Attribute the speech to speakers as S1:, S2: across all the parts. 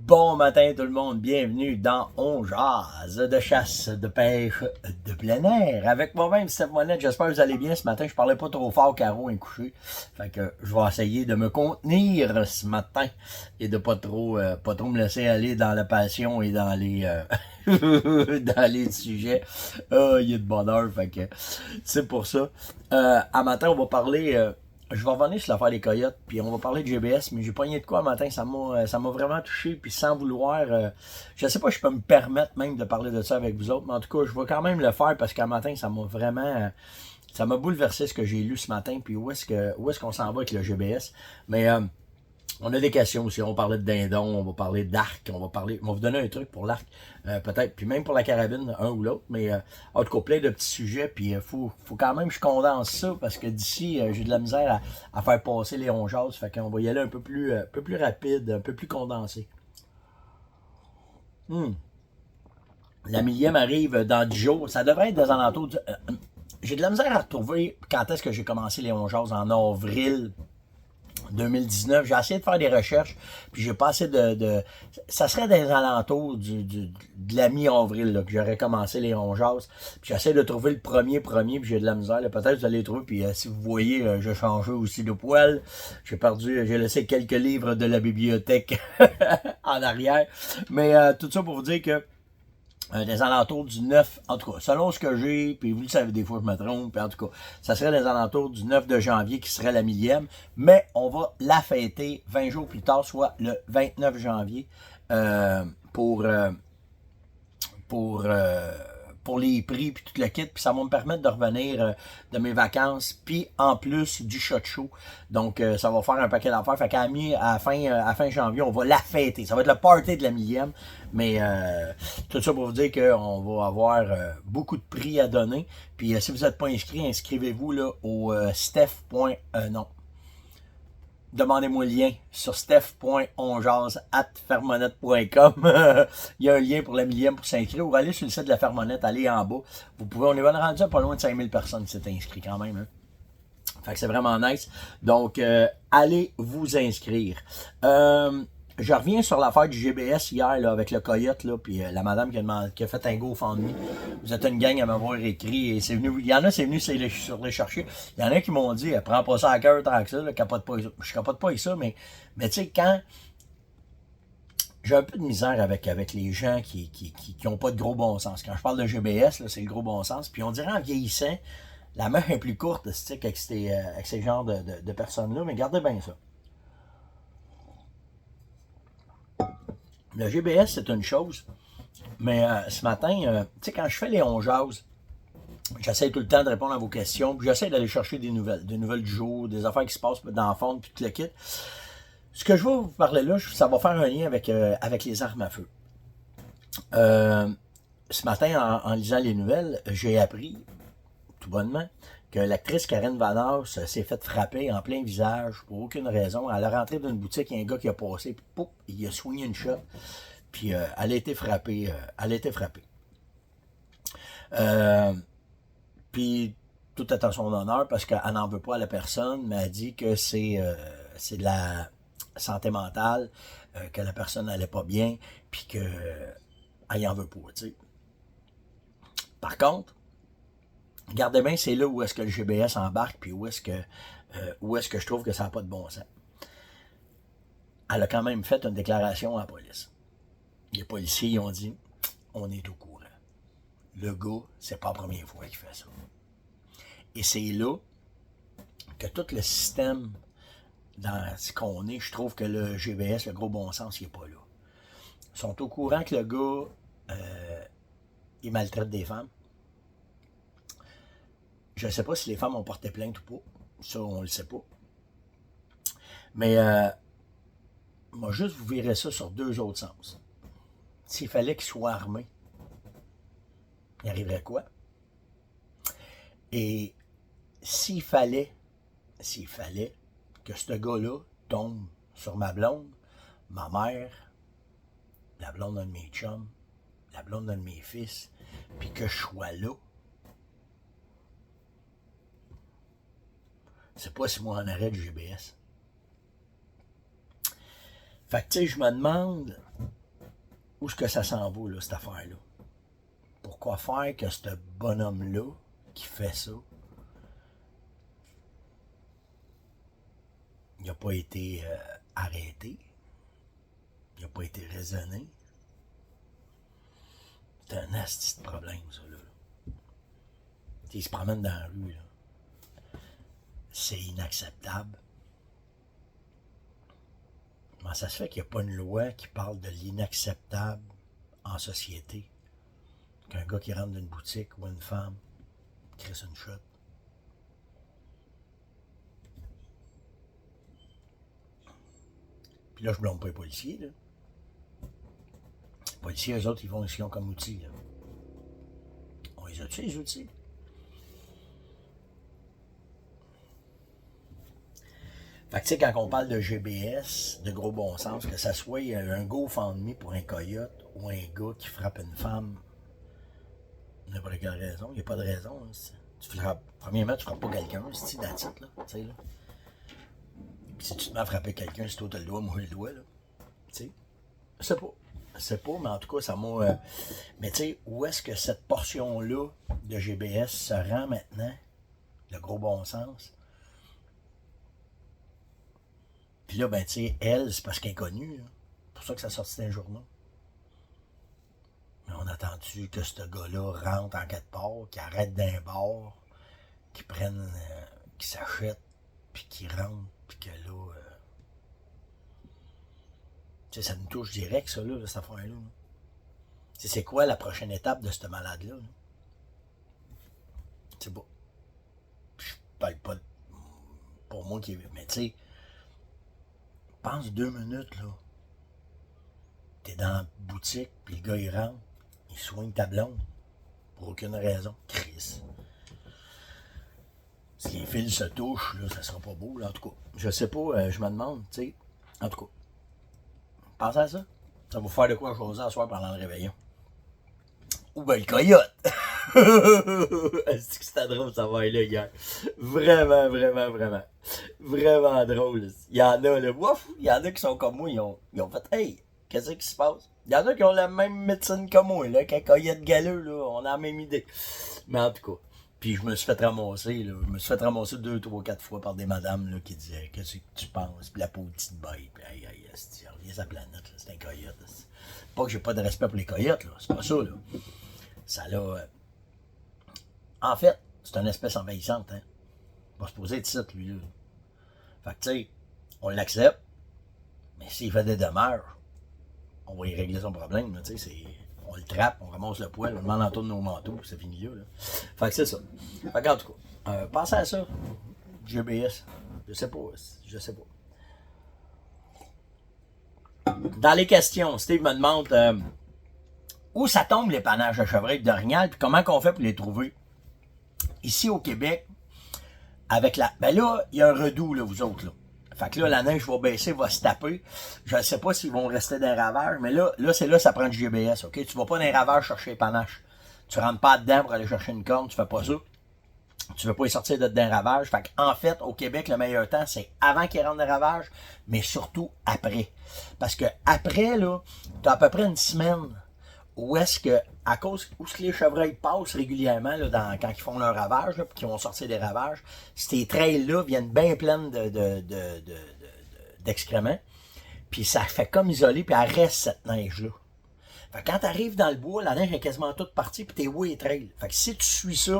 S1: Bon matin tout le monde, bienvenue dans On Jase de chasse, de pêche, de plein air. Avec moi-même, Steph Monette, j'espère que vous allez bien ce matin. Je parlais pas trop fort, Caro est couché. Fait que je vais essayer de me contenir ce matin et de pas trop me laisser aller dans la passion et dans les dans les sujets. Il y a de bonheur, fait que c'est pour ça. À matin, on va parler. Je vais revenir sur l'affaire des coyotes, puis on va parler de GBS, mais j'ai pogné de quoi un matin, ça m'a vraiment touché, puis sans vouloir, je sais pas si je peux me permettre même de parler de ça avec vous autres, mais en tout cas, je vais quand même le faire parce qu'un matin, ça m'a vraiment, ça m'a bouleversé ce que j'ai lu ce matin, puis où est-ce qu'on s'en va avec le GBS, mais on a des questions aussi. On va parler de dindon, on va parler d'arc, on va vous donner un truc pour l'arc, peut-être, puis même pour la carabine, un ou l'autre, mais en tout cas, plein de petits sujets, puis faut quand même que je condense ça, parce que d'ici, j'ai de la misère à faire passer les ongeases, fait qu'on va y aller un peu plus rapide, un peu plus condensé. La millième arrive dans 10 jours, ça devrait être des alentours j'ai de la misère à retrouver quand est-ce que j'ai commencé les ongeases, en avril 2019, j'ai essayé de faire des recherches, puis j'ai pas assez ça serait des alentours de la mi-avril que j'aurais commencé les rongeases. Puis j'essaie de trouver le premier, puis j'ai de la misère. Peut-être que vous allez les trouver, puis si vous voyez, j'ai changé aussi de poil. J'ai laissé quelques livres de la bibliothèque en arrière. Mais tout ça pour vous dire que des alentours du 9, en tout cas, selon ce que j'ai, puis vous le savez, des fois je me trompe, puis en tout cas, ça serait des alentours du 9 de janvier qui serait la millième, mais on va la fêter 20 jours plus tard, soit le 29 janvier, pour, pour, euh, pour les prix, puis tout le kit, puis ça va me permettre de revenir de mes vacances, puis en plus du shot show. Donc, ça va faire un paquet d'affaires. Fait qu'à à fin janvier, on va la fêter. Ça va être le party de la millième. Mais tout ça pour vous dire qu'on va avoir beaucoup de prix à donner. Puis si vous n'êtes pas inscrit, inscrivez-vous là au non. Demandez-moi le lien sur steph.onjase@fermonette.com. Il y a un lien pour la millième pour s'inscrire. Ou allez sur le site de la Fermonette, allez en bas. Vous pouvez, on est rendu à pas loin de 5000 personnes qui s'est inscrit quand même. Hein. Fait que c'est vraiment nice. Donc, allez vous inscrire. Je reviens sur l'affaire du GBS hier là, avec le coyote, là, puis la madame qui a fait un GoFundMe. Vous êtes une gang à m'avoir écrit et c'est venu. Il y en a, c'est venu sur les chercher. Il y en a qui m'ont dit, prends pas ça à cœur tant que ça, là, capote pas avec ça. Je capote pas avec ça, mais tu sais, quand j'ai un peu de misère avec les gens qui ont pas de gros bon sens. Quand je parle de GBS, là, c'est le gros bon sens. Puis on dirait en vieillissant, la main est plus courte avec ces genres de personnes-là, mais gardez bien ça. Le GBS, c'est une chose, mais ce matin, tu sais, quand je fais les onjases, j'essaie tout le temps de répondre à vos questions, puis j'essaie d'aller chercher des nouvelles du jour, des affaires qui se passent dans le fond, puis tout le kit. Ce que je vais vous parler là, ça va faire un lien avec les armes à feu. Ce matin, en lisant les nouvelles, j'ai appris, tout bonnement, que l'actrice Karen Vanasse s'est faite frapper en plein visage pour aucune raison. Elle est rentrée d'une boutique, il y a un gars qui a passé, puis pouf, il a soigné une shot, puis elle a été frappée. Puis tout est en son honneur parce qu'elle n'en veut pas à la personne, mais elle dit que c'est de la santé mentale, que la personne n'allait pas bien, puis qu'elle en veut pas, tu sais. Par contre, regardez bien, c'est là où est-ce que le GBS embarque, puis où est-ce que je trouve que ça n'a pas de bon sens. Elle a quand même fait une déclaration à la police. Les policiers ils ont dit, on est au courant. Le gars, c'est pas la première fois qu'il fait ça. Et c'est là que tout le système dans ce qu'on est, je trouve que le GBS, le gros bon sens, il n'est pas là. Ils sont au courant que le gars, il maltraite des femmes. Je ne sais pas si les femmes ont porté plainte ou pas. Ça, on ne le sait pas. Mais, moi, juste vous verrez ça sur deux autres sens. S'il fallait qu'il soit armé, il arriverait quoi? Et s'il fallait que ce gars-là tombe sur ma blonde, ma mère, la blonde d'un de mes chums, la blonde d'un de mes fils, puis que je sois là, c'est pas si moi en arrête du GBS. Fait que tu sais, je me demande, où est-ce que ça s'en va, là, cette affaire-là? Pourquoi faire que ce bonhomme-là, qui fait ça, il n'a pas été arrêté, il n'a pas été raisonné? C'est un asti de problème, ça, là. Il se promène dans la rue, là. C'est inacceptable. Comment ça se fait qu'il n'y a pas une loi qui parle de l'inacceptable en société? Qu'un gars qui rentre dans une boutique ou une femme crisse une shot. Puis là, je blâme pas les policiers, là. Les policiers, eux autres, ils vont ici comme outils, là. On les a-tu, les outils? Fait que tu sais, quand on parle de GBS, de gros bon sens, que ça soit un GoFundMe pour un coyote ou un gars qui frappe une femme, n'importe quelle raison, il n'y a pas de raison. Hein, premièrement, tu ne frappes pas quelqu'un, c'est d'attitude, là, tu sais, là. Puis si tu te mets à frapper quelqu'un, si toi t'as le doigt, moi le doigt, là, tu sais. Je sais pas, mais en tout cas, ça m'a... mais tu sais, où est-ce que cette portion-là de GBS se rend maintenant, le gros bon sens? Puis là, ben, tu sais, elle, c'est parce qu'elle est connue, là. C'est pour ça que ça sortit d'un journal. Mais on a attendu que ce gars-là rentre en quelque part, qu'il arrête d'un bar, qu'il prenne, qu'il s'achète, puis qu'il rentre, puis que là... tu sais, ça nous touche direct, ça, là, cette affaire-là. Tu sais, c'est quoi la prochaine étape de ce malade-là? Là? Tu sais pas. Je parle pas pour moi qui est... Mais tu sais, pense 2 minutes, là. T'es dans la boutique, puis le gars, il rentre, il soigne ta blonde. Pour aucune raison. Chris. Si les fils se touchent, là, ça sera pas beau, là, en tout cas. Je sais pas, je me demande, tu sais. En tout cas. Pensez à ça. Ça va vous faire de quoi choisir à soir pendant le réveillon. Ou ben le coyote. Est-ce que c'était drôle, ça va être là hier. Vraiment, vraiment, vraiment. Vraiment drôle. Il y en a, là, ouf, il y en a qui sont comme moi, ils ont fait, hey, qu'est-ce qui se passe? Il y en a qui ont la même médecine que moi, là, qu'un coyote galeux, là, on a la même idée. Mais en tout cas, puis je me suis fait ramasser, là, 2, 3, 4 fois par des madames, là, qui disaient, qu'est-ce que tu penses? Puis la pauvre petite bête, puis aïe, aïe, reviens sa planète, là, c'est un coyote. Là. Pas que j'ai pas de respect pour les coyotes, là, c'est pas ça, là. Ça l'a... En fait, c'est une espèce envahissante, hein. Il va se poser de site, lui, là. Fait que, tu sais, on l'accepte, mais s'il fait des demeures, on va y régler son problème, là, tu sais, on le trappe, on ramasse le poil, on le met en de nos manteaux, puis c'est fini là, là. Fait que c'est ça. Fait que, en tout cas, pensez à ça, GBS, je sais pas. Dans les questions, Steve me demande où ça tombe les panaches de chevreuil d'orignal, puis comment qu'on fait pour les trouver. Ici au Québec, avec la... Ben là, il y a un redout, là, vous autres, là. Fait que là, la neige va baisser, va se taper. Je ne sais pas s'ils vont rester dans les ravages, mais là, c'est là ça prend du GBS, OK? Tu vas pas dans les ravages chercher les panaches. Tu rentres pas dedans pour aller chercher une corne, tu fais pas ça. Tu veux pas y sortir de dedans ravage. Fait qu'en fait, au Québec, le meilleur temps, c'est avant qu'ils rentrent dans les ravages, mais surtout après. Parce que après, là, tu as à peu près une semaine où est-ce que, à cause où les chevreuils passent régulièrement là, quand ils font leur ravage, puis qu'ils vont sortir des ravages, ces trails-là viennent bien pleines d'excréments, puis ça fait comme isolé, puis elle reste cette neige-là. Fait que quand tu arrives dans le bois, la neige est quasiment toute partie, puis t'es où les trails. Fait que si tu suis ça,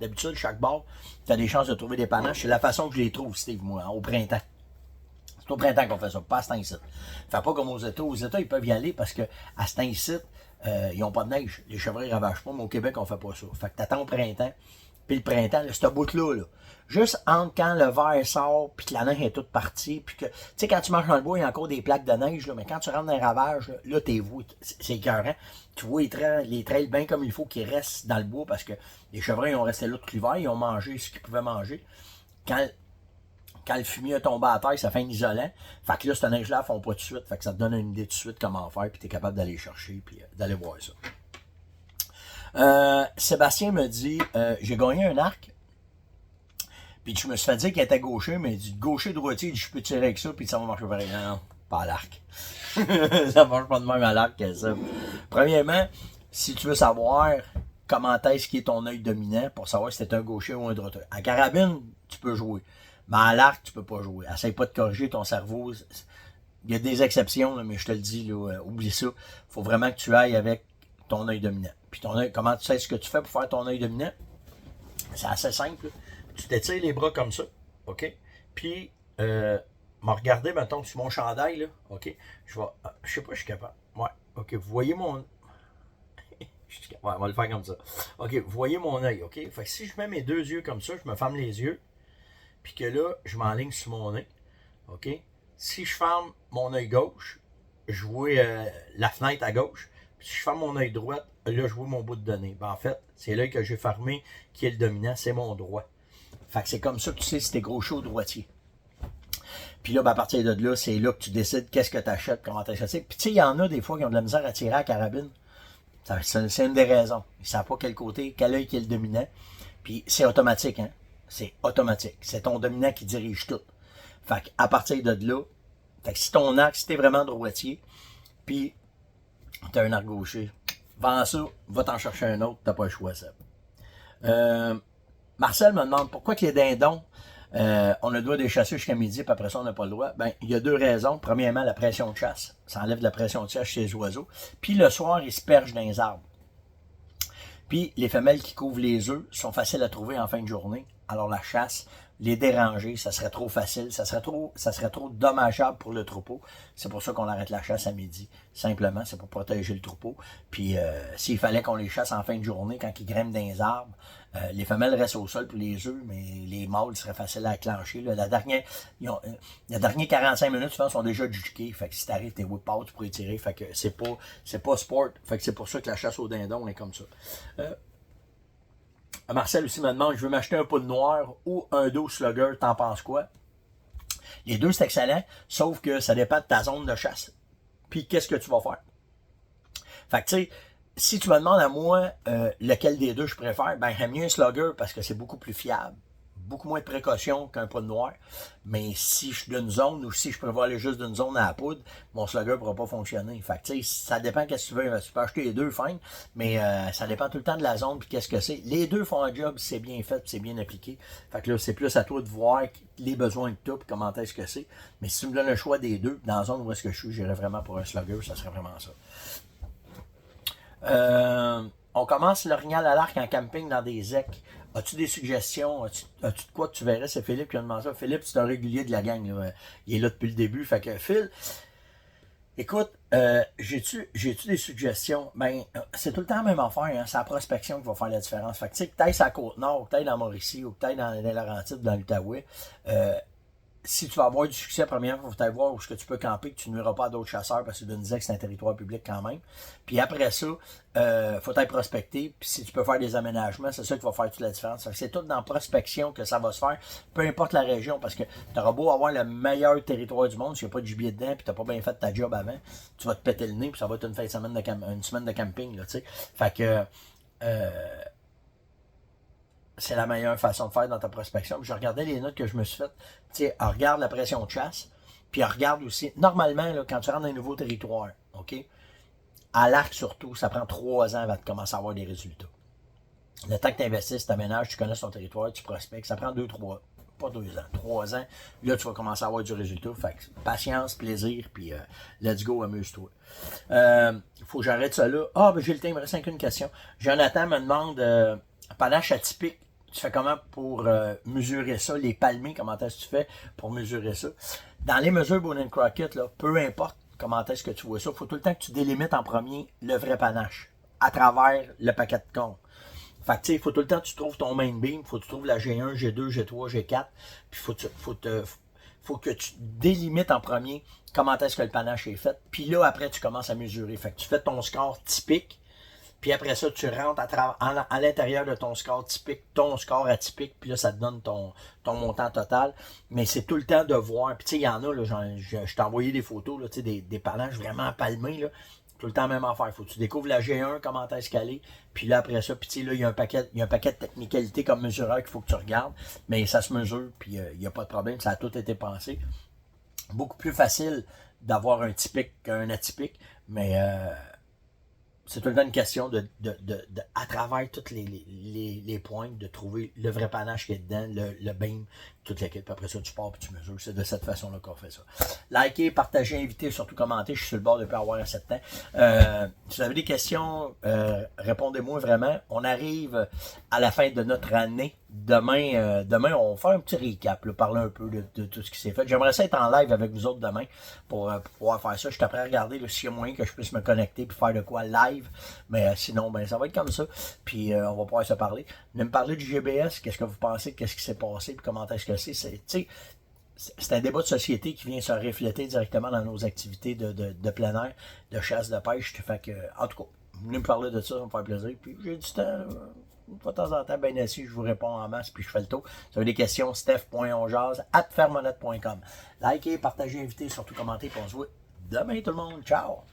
S1: d'habitude, chaque bord, tu as des chances de trouver des panaches. C'est la façon que je les trouve, Steve, moi, au printemps. C'est au printemps qu'on fait ça, pas à cet temps-ci. Fait pas comme aux États. Aux États, ils peuvent y aller parce que à cet temps-ci, ils n'ont pas de neige. Les chevreuils ne ravagent pas, mais au Québec, on fait pas ça. Fait que t'attends au printemps, puis le printemps, là, ce bout-là, là, juste entre quand le verre sort, puis que la neige est toute partie, puis que, tu sais, quand tu marches dans le bois, il y a encore des plaques de neige, là, mais quand tu rentres dans les ravages, là, t'es voué. C'est écœurant. Tu vois les trails bien comme il faut qu'ils restent dans le bois, parce que les chevreuils ont resté là tout l'hiver, ils ont mangé ce qu'ils pouvaient manger. Quand le fumier a tombé à terre, ça fait un isolant. Fait que là, cette neige-là, ils font pas tout de suite. Fait que ça te donne une idée tout de suite comment faire, puis tu es capable d'aller chercher, puis d'aller voir ça. Sébastien me dit, j'ai gagné un arc, puis je me suis fait dire qu'il était gaucher, mais il dit gaucher, droitier, il dit, je peux tirer avec ça, puis ça va marcher pareil. Non, pas à l'arc. Ça marche pas de même à l'arc que ça. Premièrement, si tu veux savoir comment est-ce qui est ton œil dominant pour savoir si t'es un gaucher ou un droitier. À carabine, tu peux jouer. Mais à l'arc, tu peux pas jouer. Essaye pas de corriger ton cerveau. Il y a des exceptions, là, mais je te le dis, là, oublie ça. Faut vraiment que tu ailles avec ton œil dominant. Puis ton œil, comment tu sais ce que tu fais pour faire ton œil dominant? C'est assez simple. Tu t'étires les bras comme ça, OK? Puis, me regarder, mettons, sur mon chandail, là, OK? Je sais pas, je suis capable. Ouais, OK, vous voyez mon... Ouais, on va le faire comme ça. OK, vous voyez mon œil, OK? Fait que si je mets mes deux yeux comme ça, je me ferme les yeux, puis que là, je m'enligne sur mon nez, OK? Si je ferme mon œil gauche, je vois la fenêtre à gauche. Puis si je ferme mon œil droit, là, je vois mon bout de nez. Ben, en fait, c'est l'œil que j'ai fermé qui est le dominant, c'est mon droit. Fait que c'est comme ça que tu sais si t'es gaucher ou droitier. Puis là, ben, à partir de là, c'est là que tu décides qu'est-ce que tu achètes, comment tu achètes. Puis tu sais, il y en a des fois qui ont de la misère à tirer à la carabine. C'est une des raisons. Ils ne savent pas quel côté, quel œil qui est le dominant. Puis c'est automatique, hein. C'est automatique. C'est ton dominant qui dirige tout. Fait qu'à partir de là, fait que si ton arc, si t'es vraiment droitier, puis t'as un arc gaucher, vends ça, va t'en chercher un autre, t'as pas le choix, ça. Marcel me demande pourquoi que les dindons, on a le droit de les chasser jusqu'à midi, puis après ça, on n'a pas le droit. Ben, il y a deux raisons. Premièrement, la pression de chasse. Ça enlève de la pression de chasse chez les oiseaux. Puis le soir, ils se perchent dans les arbres. Puis les femelles qui couvrent les œufs sont faciles à trouver en fin de journée. Alors la chasse, les déranger, ça serait trop facile, ça serait trop dommageable pour le troupeau. C'est pour ça qu'on arrête la chasse à midi. Simplement, c'est pour protéger le troupeau. Puis s'il fallait qu'on les chasse en fin de journée, quand ils grimpent dans les arbres, les femelles restent au sol pour les œufs, mais les mâles seraient faciles à acclencher. Là. La dernière 45 minutes, souvent, sont déjà juqués. Fait que si t'arrives, t'es whip out, tu pourrais tirer. Fait que c'est pas sport. Fait que c'est pour ça que la chasse au dindon est comme ça. Marcel aussi me demande, je veux m'acheter un poudre noir ou un dos slugger, t'en penses quoi? Les deux, c'est excellent, sauf que ça dépend de ta zone de chasse. Puis, qu'est-ce que tu vas faire? Fait que, tu sais, si tu me demandes à moi lequel des deux je préfère, ben, j'aime mieux un slugger parce que c'est beaucoup plus fiable. Beaucoup moins de précautions qu'un poudre noir. Mais si je suis d'une zone ou si je prévois aller juste d'une zone à la poudre, mon slugger ne pourra pas fonctionner. Fait que, tu sais, ça dépend qu'est-ce que tu veux. Tu peux acheter les deux, fine, mais ça dépend tout le temps de la zone puis qu'est-ce que c'est. Les deux font un job, c'est bien fait c'est bien appliqué. Fait que là, c'est plus à toi de voir les besoins que tu as puis comment est-ce que c'est. Mais si tu me donnes le choix des deux, dans la zone où est-ce que je suis, j'irais vraiment pour un slugger, ça serait vraiment ça. On commence l'orignal à l'arc en camping dans des ecs. As-tu des suggestions? As-tu de quoi que tu verrais? C'est Philippe qui a demandé ça. Philippe, c'est un régulier de la gang. Là. Il est là depuis le début. Fait que Phil, écoute, j'ai-tu des suggestions? Ben, c'est tout le temps la même affaire. Hein? C'est la prospection qui va faire la différence. Fait que tu sais, que t'ailles sur la Côte-Nord, ou que t'ailles dans Mauricie, ou que t'ailles dans les Laurentides, dans l'Outaouais, si tu vas avoir du succès, premièrement, il faut aller voir où est-ce que tu peux camper, que tu nuiras pas à d'autres chasseurs, parce que tu disais que c'est un territoire public quand même. Puis après ça, faut être prospecter. Puis si tu peux faire des aménagements, c'est ça qui va faire toute la différence. C'est tout dans la prospection que ça va se faire, peu importe la région, parce que tu auras beau avoir le meilleur territoire du monde, s'il n'y a pas de gibier dedans, puis tu n'as pas bien fait ta job avant, tu vas te péter le nez, puis ça va être une semaine de camping, là, tu sais. Fait que c'est la meilleure façon de faire dans ta prospection. Puis je regardais les notes que je me suis faites. Tu sais, regarde la pression de chasse. Puis regarde aussi, normalement, là, quand tu rentres dans un nouveau territoire, OK? À l'arc surtout, ça prend 3 ans avant de commencer à avoir des résultats. Le temps que tu investisses, tu aménages, tu connais ton territoire, tu prospectes, ça prend 2-3, pas 2 ans, 3 ans. Là, tu vas commencer à avoir du résultat. Fait que patience, plaisir, puis let's go, amuse-toi. Faut que j'arrête ça là. Ah, ben j'ai le temps, il me reste qu'une question. Jonathan me demande, panache atypique, tu fais comment pour mesurer ça? Les palmés, comment est-ce que tu fais pour mesurer ça? Dans les mesures Boone & Crockett, là, peu importe comment est-ce que tu vois ça, il faut tout le temps que tu délimites en premier le vrai panache à travers le paquet de compte. Fait que tu sais, il faut tout le temps que tu trouves ton main beam, il faut que tu trouves la G1, G2, G3, G4, puis faut que tu délimites en premier comment est-ce que le panache est fait. Puis là, après, tu commences à mesurer. Fait que tu fais ton score typique. Puis après ça, tu rentres à l'intérieur de ton score typique, ton score atypique, puis là, ça te donne ton montant total. Mais c'est tout le temps de voir. Puis tu sais, il y en a, là, je t'ai envoyé des photos, là, tu sais, des panaches vraiment palmés, là. Tout le temps même affaire. Faut que tu découvres la G1, comment est-ce qu'elle est. Puis là, après ça, puis tu sais, là, il y a un paquet de technicalités comme mesureur qu'il faut que tu regardes. Mais ça se mesure, puis il n'y a pas de problème. Ça a tout été pensé. Beaucoup plus facile d'avoir un typique qu'un atypique, mais c'est tout le temps une question à travers toutes les points, de trouver le vrai panache qui est dedans, le beam, toute l'équipe. Après ça, tu pars et tu mesures. C'est de cette façon-là qu'on fait ça. Likez, partagez, invitez, surtout commentez. Je suis sur le bord depuis avoir 7 ans. Si vous avez des questions, répondez-moi vraiment. On arrive à la fin de notre année. Demain, on va faire un petit recap, là, parler un peu de tout ce qui s'est fait. J'aimerais ça être en live avec vous autres demain pour pouvoir faire ça. Je suis prêt à regarder s'il y a moyen que je puisse me connecter et faire de quoi live. Mais sinon, ben ça va être comme ça. Puis on va pouvoir se parler. Venez me parler du GBS. Qu'est-ce que vous pensez? Qu'est-ce qui s'est passé? Puis comment est-ce que c'est? C'est un débat de société qui vient se refléter directement dans nos activités de plein air, de chasse, de pêche. Fait que, en tout cas, venez me parler de ça, ça me fait plaisir. Puis j'ai du temps. De temps en temps, bien assis, je vous réponds en masse, puis je fais le tour. Si vous avez des questions, steph.onjaz@fermonette.com. Likez, partagez, invitez, surtout commentez, puis on se voit demain tout le monde. Ciao!